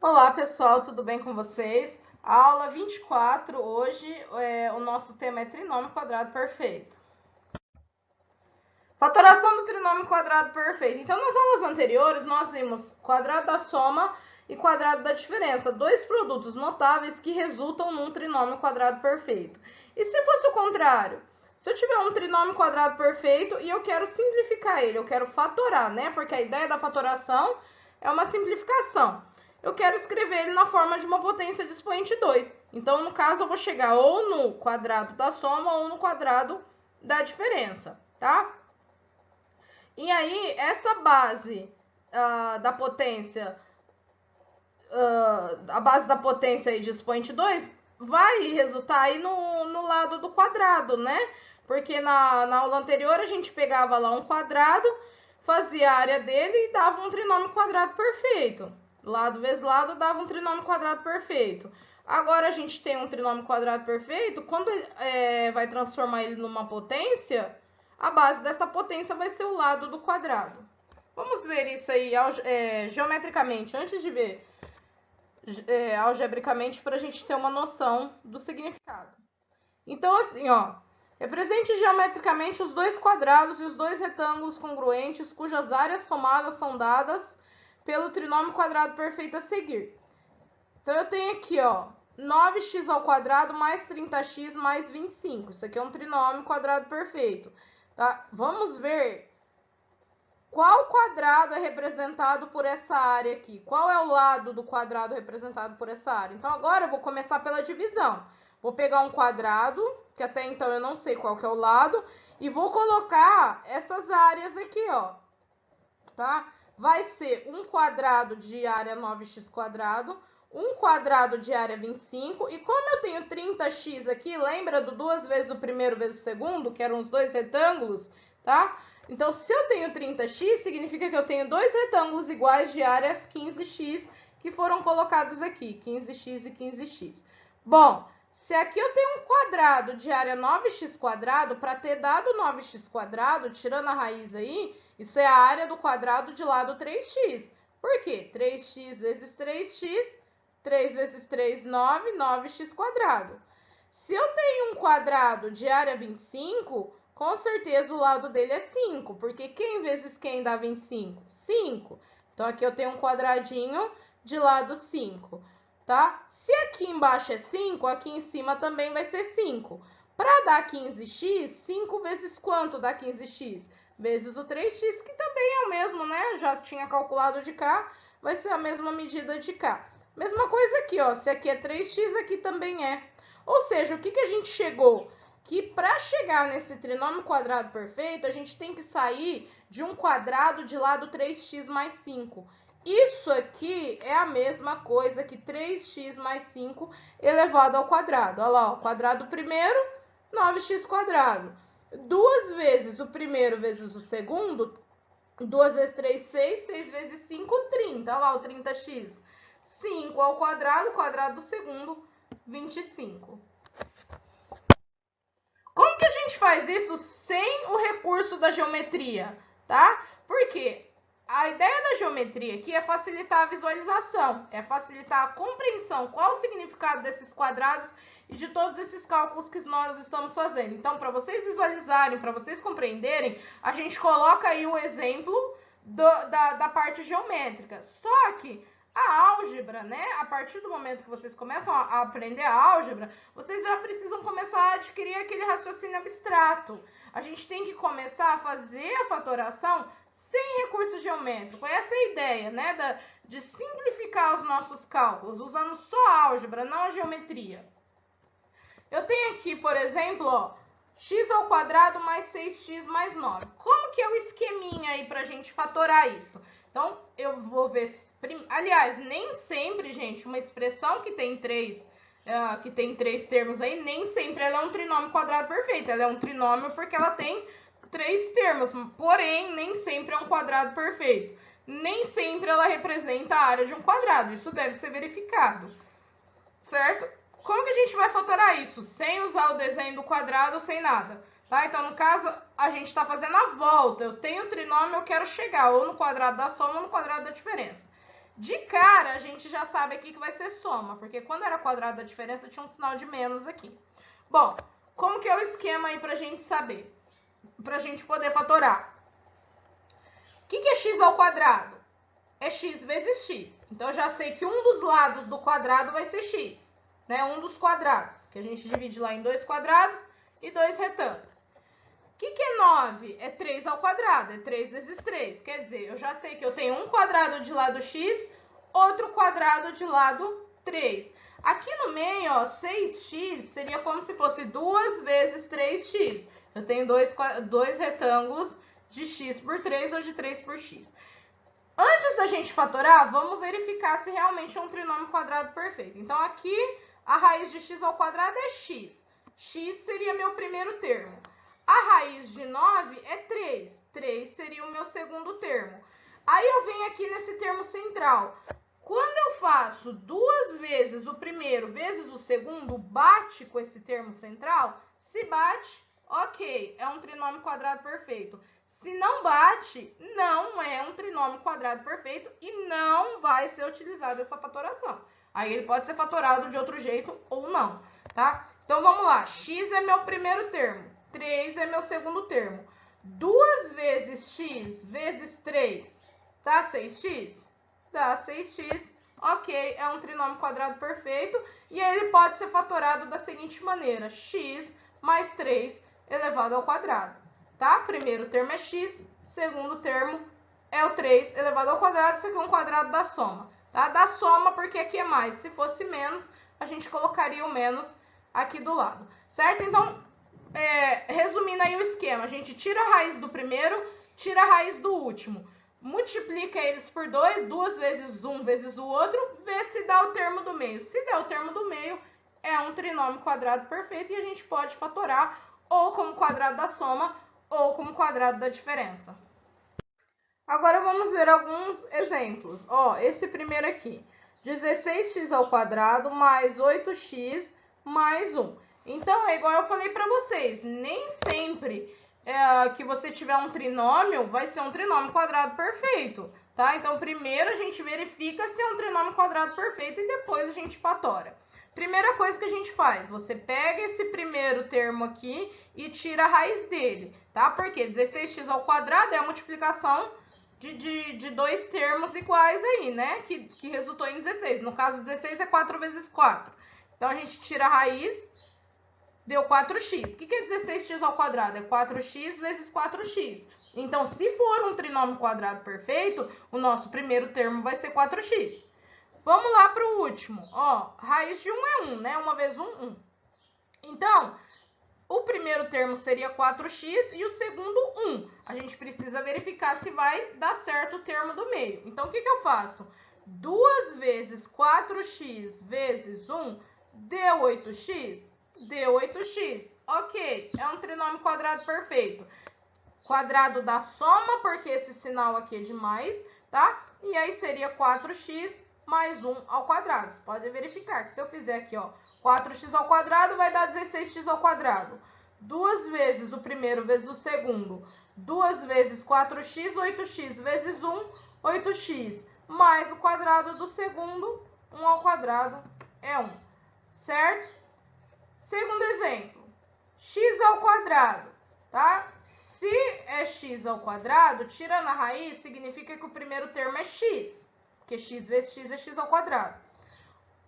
Olá pessoal, tudo bem com vocês? Aula 24, hoje o nosso tema é trinômio quadrado perfeito. Fatoração do trinômio quadrado perfeito. Então, nas aulas anteriores, nós vimos quadrado da soma e quadrado da diferença, dois produtos notáveis que resultam num trinômio quadrado perfeito. E se fosse o contrário? Se eu tiver um trinômio quadrado perfeito e eu quero simplificar ele, eu quero fatorar, né? Porque a ideia da fatoração é uma simplificação. Eu quero escrever ele na forma de uma potência de expoente 2. Então, no caso, eu vou chegar ou no quadrado da soma ou no quadrado da diferença, tá? E aí, essa base da potência, a base da potência aí de expoente 2 vai resultar aí no lado do quadrado, né? Porque na aula anterior a gente pegava lá um quadrado, fazia a área dele e dava um trinômio quadrado perfeito. Lado vezes lado dava um trinômio quadrado perfeito. Agora a gente tem um trinômio quadrado perfeito, quando vai transformar ele numa potência, a base dessa potência vai ser o lado do quadrado. Vamos ver isso aí geometricamente, antes de ver algebricamente, para a gente ter uma noção do significado. Então, assim, ó, represente geometricamente os dois quadrados e os dois retângulos congruentes, cujas áreas somadas são dadas pelo trinômio quadrado perfeito a seguir. Então, eu tenho aqui, ó, 9x ao quadrado mais 30x mais 25. Isso aqui é um trinômio quadrado perfeito. Tá? Vamos ver qual quadrado é representado por essa área aqui. Qual é o lado do quadrado representado por essa área? Então, agora eu vou começar pela divisão. Vou pegar um quadrado, que até então eu não sei qual que é o lado, e vou colocar essas áreas aqui, ó. Tá? Vai ser um quadrado de área 9x quadrado, um quadrado de área 25, e como eu tenho 30x aqui, lembra do 2 vezes o primeiro vezes o segundo, que eram os dois retângulos, tá? Então, se eu tenho 30x, significa que eu tenho dois retângulos iguais de áreas 15x que foram colocados aqui, 15x e 15x. Bom, se aqui eu tenho um quadrado de área 9x quadrado, para ter dado 9x quadrado, tirando a raiz aí, isso é a área do quadrado de lado 3x. Por quê? 3x vezes 3x, 3 vezes 3, 9, 9x quadrado. Se eu tenho um quadrado de área 25, com certeza o lado dele é 5, porque quem vezes quem dá 25? 5. Então, aqui eu tenho um quadradinho de lado 5, tá? Se aqui embaixo é 5, aqui em cima também vai ser 5. Para dar 15x, 5 vezes quanto dá 15x? Vezes o 3x, que também é o mesmo, né? Já tinha calculado de cá, vai ser a mesma medida de cá. Mesma coisa aqui, ó. Se aqui é 3x, aqui também é. Ou seja, o que a gente chegou? Que para chegar nesse trinômio quadrado perfeito, a gente tem que sair de um quadrado de lado 3x mais 5. Isso aqui é a mesma coisa que 3x mais 5 elevado ao quadrado. Olha lá, o quadrado primeiro, 9x quadrado. 2 vezes o primeiro vezes o segundo, 2 vezes 3, 6, 6 vezes 5, 30. Olha lá o 30x. 5 ao quadrado, quadrado do segundo, 25. Como que a gente faz isso sem o recurso da geometria, tá? Porque a ideia da geometria aqui é facilitar a visualização, é facilitar a compreensão, qual o significado desses quadrados e de todos esses cálculos que nós estamos fazendo. Então, para vocês visualizarem, para vocês compreenderem, a gente coloca aí o exemplo da parte geométrica. Só que a álgebra, né? A partir do momento que vocês começam a aprender a álgebra, vocês já precisam começar a adquirir aquele raciocínio abstrato. A gente tem que começar a fazer a fatoração sem recurso geométrico. Essa é a ideia, né? De simplificar os nossos cálculos, usando só a álgebra, não a geometria. Eu tenho aqui, por exemplo, ó, x ao quadrado mais 6x mais 9. Como que é o esqueminha aí para a gente fatorar isso? Então, eu vou ver... Aliás, nem sempre, gente, uma expressão que tem três termos aí, nem sempre ela é um trinômio quadrado perfeito. Ela é um trinômio porque ela tem 3 termos, porém, nem sempre é um quadrado perfeito. Nem sempre ela representa a área de um quadrado. Isso deve ser verificado, certo? Como que a gente vai fatorar isso? Sem usar o desenho do quadrado, sem nada. Tá? Então, no caso, a gente está fazendo a volta. Eu tenho o trinômio, eu quero chegar ou no quadrado da soma ou no quadrado da diferença. De cara, a gente já sabe aqui que vai ser soma, porque quando era quadrado da diferença tinha um sinal de menos aqui. Bom, como que é o esquema aí pra gente saber? Pra gente poder fatorar. O que é x ao quadrado? É x vezes x. Então, eu já sei que um dos lados do quadrado vai ser x, né? Um dos quadrados, que a gente divide lá em 2 quadrados e 2 retângulos. O que é 9? É 3 ao quadrado, é 3 vezes 3. Quer dizer, eu já sei que eu tenho um quadrado de lado x, outro quadrado de lado 3. Aqui no meio, ó, 6x seria como se fosse 2 vezes 3x. Eu tenho dois retângulos de x por 3 ou de 3 por x. Antes da gente fatorar, vamos verificar se realmente é um trinômio quadrado perfeito. Então, aqui, a raiz de x ao quadrado é x. X seria meu primeiro termo. A raiz de 9 é 3. 3 seria o meu segundo termo. Aí, eu venho aqui nesse termo central. Quando eu faço 2 vezes o primeiro vezes o segundo, bate com esse termo central? Se bate, ok, é um trinômio quadrado perfeito. Se não bate, não é um trinômio quadrado perfeito e não vai ser utilizada essa fatoração. Aí ele pode ser fatorado de outro jeito ou não, tá? Então, vamos lá. X é meu primeiro termo, 3 é meu segundo termo. 2 vezes x vezes 3 dá 6x? Dá 6x, ok, é um trinômio quadrado perfeito. E aí ele pode ser fatorado da seguinte maneira, x mais 3 elevado ao quadrado. Tá? Primeiro termo é x, segundo termo é o 3 elevado ao quadrado, isso aqui é um quadrado da soma. Tá? Da soma porque aqui é mais, se fosse menos, a gente colocaria o menos aqui do lado, certo? Então, resumindo aí o esquema, a gente tira a raiz do primeiro, tira a raiz do último, multiplica eles por 2, 2 vezes um vezes o outro, vê se dá o termo do meio. Se der o termo do meio, é um trinômio quadrado perfeito e a gente pode fatorar ou como quadrado da soma, ou como quadrado da diferença. Agora vamos ver alguns exemplos. Ó, esse primeiro aqui, 16x ao quadrado mais 8x mais 1. Então, é igual eu falei para vocês, nem sempre que você tiver um trinômio, vai ser um trinômio quadrado perfeito, tá? Então, primeiro a gente verifica se é um trinômio quadrado perfeito e depois a gente fatora. Primeira coisa que a gente faz, você pega esse primeiro termo aqui e tira a raiz dele, tá? Porque 16x ao quadrado é a multiplicação de dois termos iguais aí, né? Que resultou em 16. No caso, 16 é 4 vezes 4. Então, a gente tira a raiz, deu 4x. O que é 16x ao quadrado? É 4x vezes 4x. Então, se for um trinômio quadrado perfeito, o nosso primeiro termo vai ser 4x. Vamos lá para o último. Ó, raiz de 1 é 1, né? 1 vezes 1, 1. Então, o primeiro termo seria 4x e o segundo 1. A gente precisa verificar se vai dar certo o termo do meio. Então, o que eu faço? 2 vezes 4x vezes 1 deu 8x? Deu 8x. Ok, é um trinômio quadrado perfeito. Quadrado da soma, porque esse sinal aqui é de mais, tá? E aí seria 4x mais 1 ao quadrado. Você pode verificar que se eu fizer aqui, ó, 4x ao quadrado vai dar 16x ao quadrado. 2 vezes o primeiro vezes o segundo. 2 vezes 4x, 8x vezes 1, 8x. Mais o quadrado do segundo, 1 ao quadrado é 1. Certo? Segundo exemplo, x ao quadrado, tá? Se é x ao quadrado, tirando a raiz, significa que o primeiro termo é x. Porque x vezes x é x ao quadrado.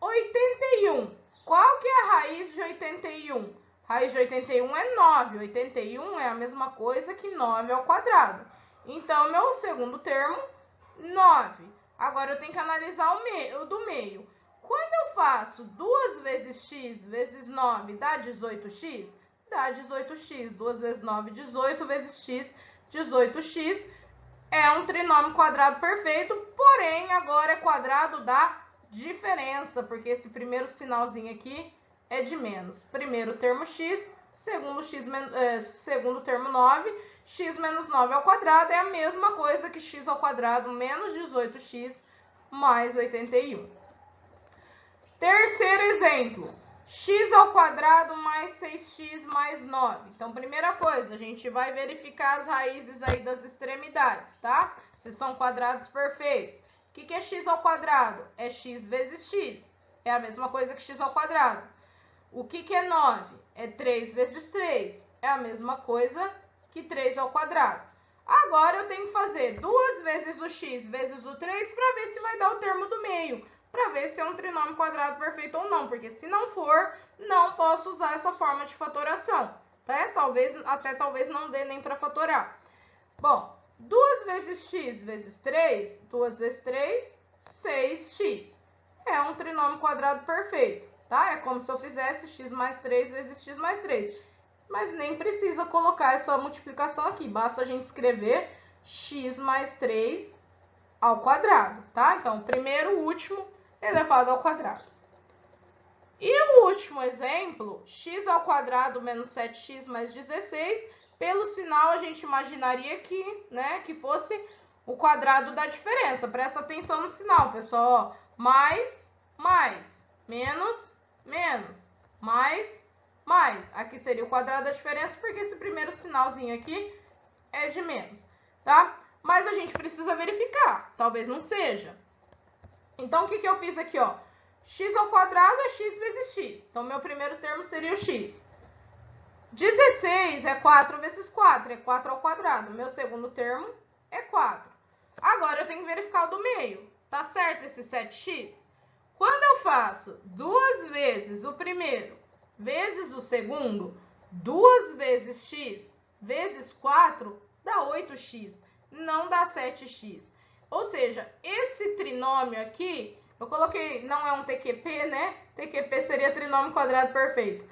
81. Qual que é a raiz de 81? Raiz de 81 é 9. 81 é a mesma coisa que 9 ao quadrado. Então, meu segundo termo, 9. Agora, eu tenho que analisar o do meio. Quando eu faço 2 vezes x vezes 9, dá 18x? Dá 18x. 2 vezes 9, 18 vezes x, 18x. É um trinômio quadrado perfeito, porém, agora é quadrado da diferença, porque esse primeiro sinalzinho aqui é de menos. Primeiro termo x, segundo termo 9, x menos 9 ao quadrado é a mesma coisa que x ao quadrado menos 18x mais 81. Terceiro exemplo, x ao quadrado mais 6x mais 9. Então, primeira coisa, a gente vai verificar as raízes aí das extremidades, tá? Se são quadrados perfeitos. O que é x ao quadrado? É x vezes x. É a mesma coisa que x ao quadrado. O que é 9? É 3 vezes 3. É a mesma coisa que 3 ao quadrado. Agora eu tenho que fazer 2 vezes o x vezes o 3 para ver se vai dar o termo do meio. Para ver se é um trinômio quadrado perfeito ou não. Porque se não for, não posso usar essa forma de fatoração. Tá? Talvez não dê nem para fatorar. Bom, 2 vezes x vezes 3, 2 vezes 3, 6x. É um trinômio quadrado perfeito, tá? É como se eu fizesse x mais 3 vezes x mais 3. Mas nem precisa colocar essa multiplicação aqui. Basta a gente escrever x mais 3 ao quadrado, tá? Então, primeiro, último, elevado ao quadrado. E o último exemplo, x ao quadrado menos 7x mais 16... Pelo sinal, a gente imaginaria que, né, que fosse o quadrado da diferença. Presta atenção no sinal, pessoal. Ó, mais, menos, mais. Aqui seria o quadrado da diferença, porque esse primeiro sinalzinho aqui é de menos, tá? Mas a gente precisa verificar. Talvez não seja. Então, o que eu fiz aqui, ó? X ao quadrado é x vezes x. Então, meu primeiro termo seria o x. 16 é 4 vezes 4, é 4 ao quadrado. Meu segundo termo é 4. Agora eu tenho que verificar o do meio. Tá certo esse 7x? Quando eu faço 2 vezes o primeiro vezes o segundo, 2 vezes x vezes 4 dá 8x, não dá 7x. Ou seja, esse trinômio aqui, eu coloquei, não é um TQP, né? TQP seria trinômio quadrado perfeito.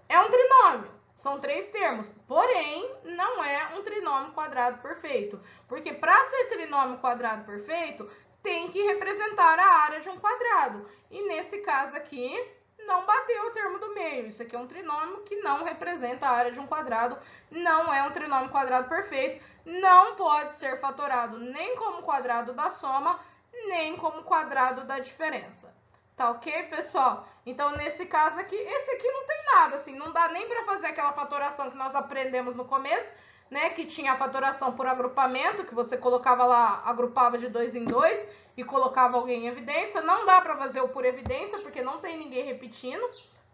É um trinômio. São 3 termos, porém, não é um trinômio quadrado perfeito. Porque para ser trinômio quadrado perfeito, tem que representar a área de um quadrado. E nesse caso aqui, não bateu o termo do meio. Isso aqui é um trinômio que não representa a área de um quadrado, não é um trinômio quadrado perfeito, não pode ser fatorado nem como quadrado da soma, nem como quadrado da diferença. Tá ok, pessoal? Então, nesse caso aqui, esse aqui não tem nada, assim, não dá nem para fazer aquela fatoração que nós aprendemos no começo, né? Que tinha a fatoração por agrupamento, que você colocava lá, agrupava de 2 em 2 e colocava alguém em evidência. Não dá para fazer o por evidência, porque não tem ninguém repetindo,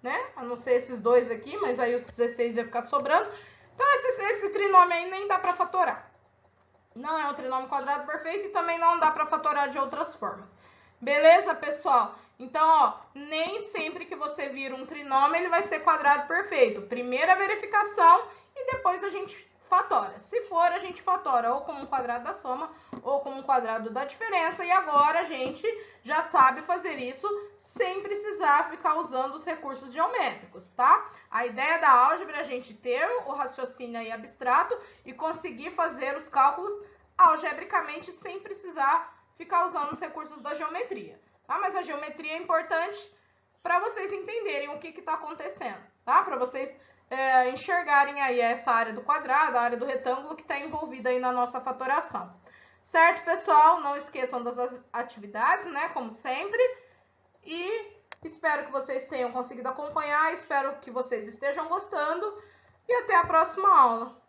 né? A não ser esses dois aqui, mas aí os 16 ia ficar sobrando. Então, esse trinômio aí nem dá para fatorar. Não é um trinômio quadrado perfeito e também não dá para fatorar de outras formas. Beleza, pessoal? Então, ó, nem sempre que você vira um trinômio, ele vai ser quadrado perfeito. Primeiro a verificação e depois a gente fatora. Se for, a gente fatora ou como um quadrado da soma ou como um quadrado da diferença. E agora a gente já sabe fazer isso sem precisar ficar usando os recursos geométricos, tá? A ideia da álgebra é a gente ter o raciocínio aí abstrato e conseguir fazer os cálculos algebricamente sem precisar ficar usando os recursos da geometria. Tá? Mas a geometria é importante para vocês entenderem o que está acontecendo, tá? Para vocês enxergarem aí essa área do quadrado, a área do retângulo que está envolvida aí na nossa fatoração. Certo, pessoal? Não esqueçam das atividades, né? Como sempre. E espero que vocês tenham conseguido acompanhar, espero que vocês estejam gostando e até a próxima aula.